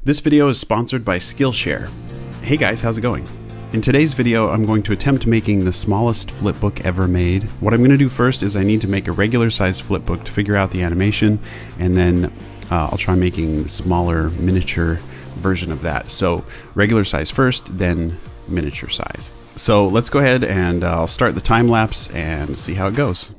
This video is sponsored by Skillshare. Hey guys, how's it going? In today's video, I'm going to attempt making the smallest flipbook ever made. What I'm going to do first is I need to make a regular size flipbook to figure out the animation, and then I'll try making the smaller miniature version of that. So regular size first, then miniature size. So let's go ahead and I'll start the time lapse and see how it goes.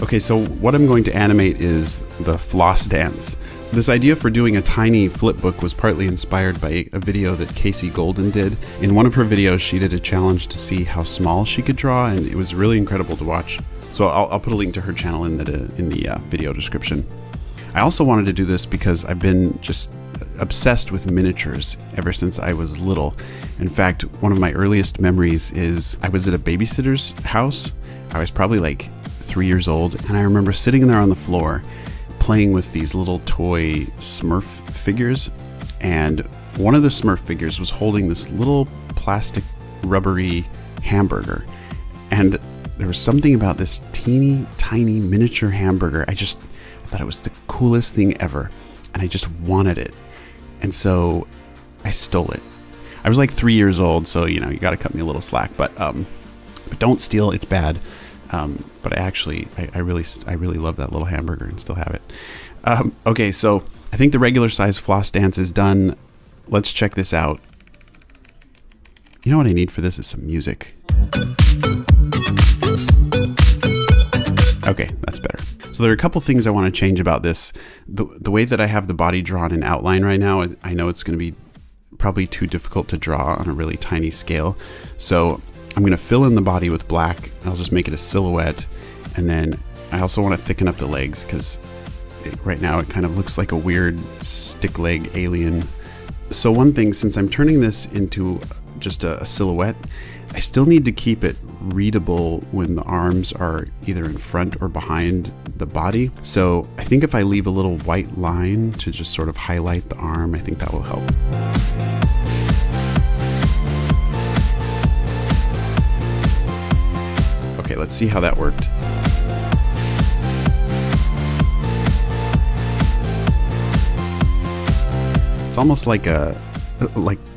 Okay, so what I'm going to animate is the floss dance. This idea for doing a tiny flipbook was partly inspired by a video that Casey Golden did. In one of her videos, she did a challenge to see how small she could draw, and it was really incredible to watch. So I'll put a link to her channel in the video description. I also wanted to do this because I've been just obsessed with miniatures ever since I was little. In fact, one of my earliest memories is I was at a babysitter's house. I was probably like 3 years old, and I remember sitting there on the floor playing with these little toy Smurf figures, and one of the Smurf figures was holding this little plastic rubbery hamburger, and there was something about this teeny tiny miniature hamburger. I thought it was the coolest thing ever, and I just wanted it, and so I stole it. I was like 3 years old, so you gotta cut me a little slack, but don't steal, it's bad. But I really love that little hamburger and still have it. Okay, so I think the regular size floss dance is done. Let's check this out. You know what I need for this is some music. Okay, that's better. So there are a couple things I want to change about this. The way that I have the body drawn in outline right now, I know it's going to be probably too difficult to draw on a really tiny scale. So I'm going to fill in the body with black. I'll just make it a silhouette. And then I also want to thicken up the legs because right now it kind of looks like a weird stick leg alien. So one thing, since I'm turning this into just a silhouette, I still need to keep it readable when the arms are either in front or behind the body. So I think if I leave a little white line to just sort of highlight the arm, I think that will help. Okay, let's see how that worked. It's almost like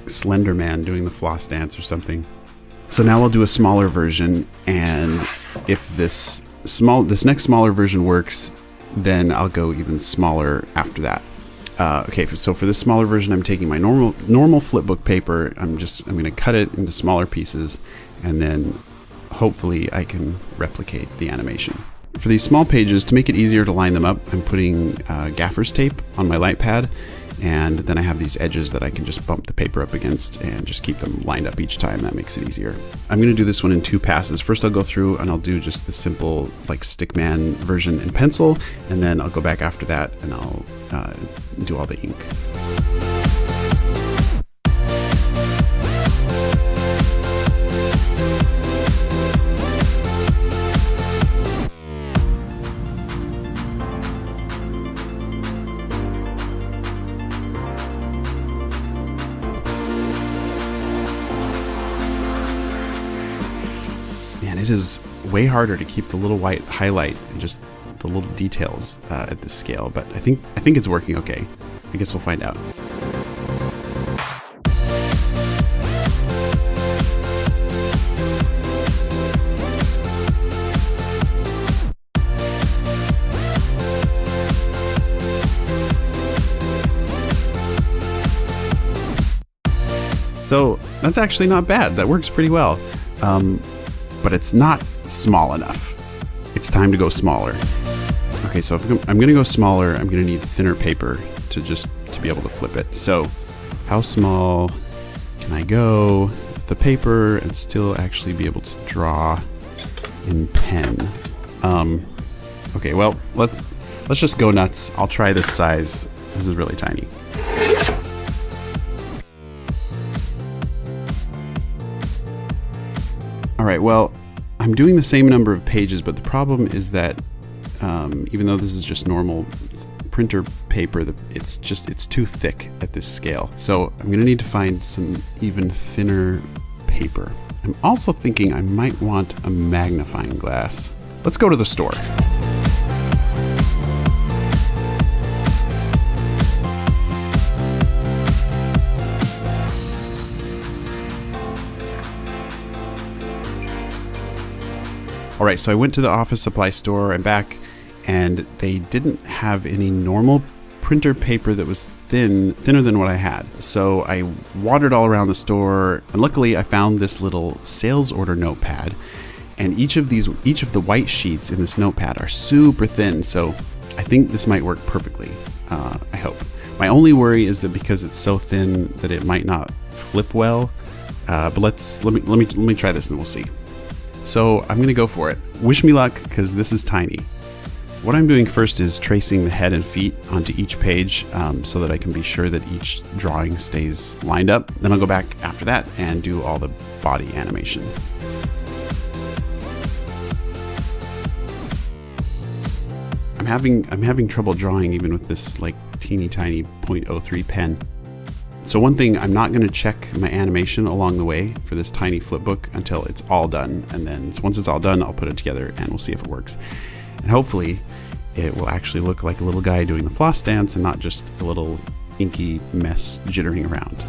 Slender Man doing the floss dance or something. So now I'll do a smaller version, and if this next smaller version works, then I'll go even smaller after that. Okay, so for this smaller version, I'm taking my normal flipbook paper. I'm going to cut it into smaller pieces, and then hopefully I can replicate the animation. For these small pages, to make it easier to line them up, I'm putting gaffer's tape on my light pad, and then I have these edges that I can just bump the paper up against and just keep them lined up each time. That makes it easier. I'm going to do this one in 2 passes. First I'll go through and I'll do just the simple like stickman version in pencil, and then I'll go back after that and I'll do all the ink. Man, it is way harder to keep the little white highlight and just the little details at this scale, but I think it's working okay. I guess we'll find out. So that's actually not bad. That works pretty well. But it's not small enough. It's time to go smaller. Okay, so if I'm going to go smaller, I'm going to need thinner paper to be able to flip it. So how small can I go with the paper and still actually be able to draw in pen? Okay, well, let's just go nuts. I'll try this size. This is really tiny. All right, well, I'm doing the same number of pages, but the problem is that even though this is just normal printer paper, it's too thick at this scale. So I'm gonna need to find some even thinner paper. I'm also thinking I might want a magnifying glass. Let's go to the store. All right, so I went to the office supply store and back, and they didn't have any normal printer paper that was thinner than what I had. So I wandered all around the store, and luckily I found this little sales order notepad. And each of the white sheets in this notepad are super thin, so I think this might work perfectly. I hope. My only worry is that because it's so thin that it might not flip well. But let me try this and we'll see. So I'm gonna go for it. Wish me luck, because this is tiny. What I'm doing first is tracing the head and feet onto each page so that I can be sure that each drawing stays lined up. Then I'll go back after that and do all the body animation. I'm having trouble drawing even with this like teeny tiny 0.03 pen. So one thing, I'm not gonna check my animation along the way for this tiny flipbook until it's all done. And then once it's all done, I'll put it together and we'll see if it works. And hopefully it will actually look like a little guy doing the floss dance and not just a little inky mess jittering around.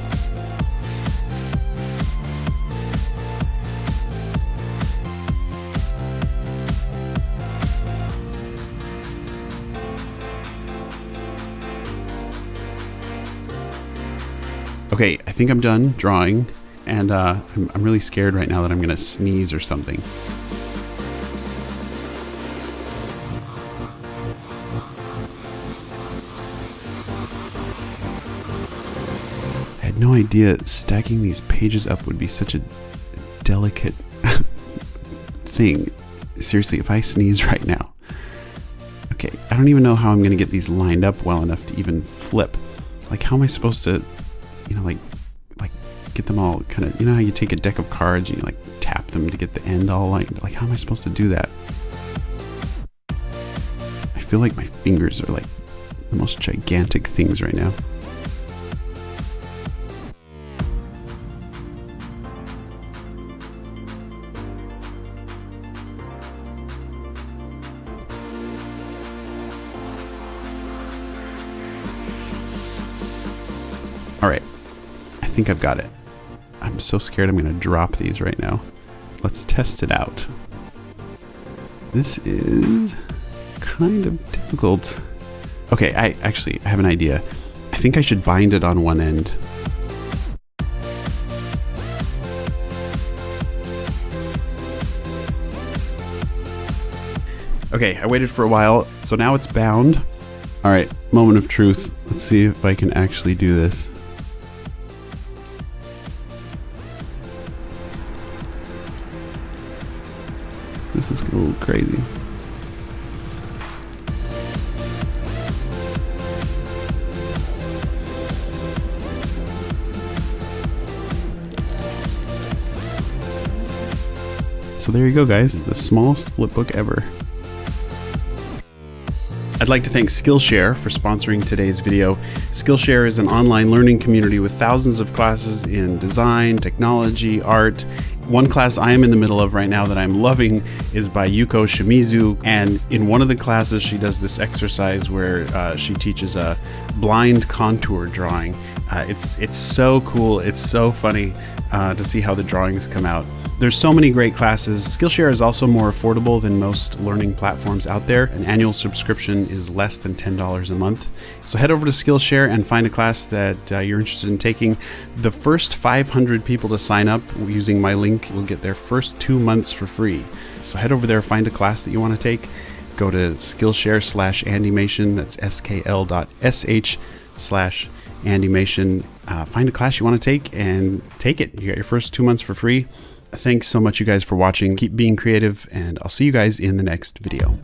Okay, I think I'm done drawing, and I'm really scared right now that I'm gonna sneeze or something. I had no idea stacking these pages up would be such a delicate thing. Seriously, if I sneeze right now. Okay, I don't even know how I'm gonna get these lined up well enough to even flip. Like, how am I supposed to, you know, like get them all kind of, you know how you take a deck of cards and you like tap them to get the end all lined? Like, how am I supposed to do that? I feel like my fingers are like the most gigantic things right now. All right, I think I've got it. I'm so scared I'm gonna drop these right now. Let's test it out. This is kind of difficult. Okay, I have an idea. I think I should bind it on one end. Okay, I waited for a while, so now it's bound. All right, moment of truth. Let's see if I can actually do this. This is a little crazy. So there you go, guys, the smallest flipbook ever. I'd like to thank Skillshare for sponsoring today's video. Skillshare is an online learning community with thousands of classes in design, technology, art. One class I am in the middle of right now that I'm loving is by Yuko Shimizu, and in one of the classes she does this exercise where she teaches a blind contour drawing. It's so cool, it's so funny to see how the drawings come out. There's so many great classes. Skillshare is also more affordable than most learning platforms out there. An annual subscription is less than $10 a month. So head over to Skillshare and find a class that you're interested in taking. The first 500 people to sign up using my link will get their first 2 months for free. So head over there, find a class that you want to take. Go to Skillshare/Andymation, that's skl.sh/Andymation. Find a class you want to take and take it. You got your first 2 months for free. Thanks so much, you guys, for watching. Keep being creative, and I'll see you guys in the next video.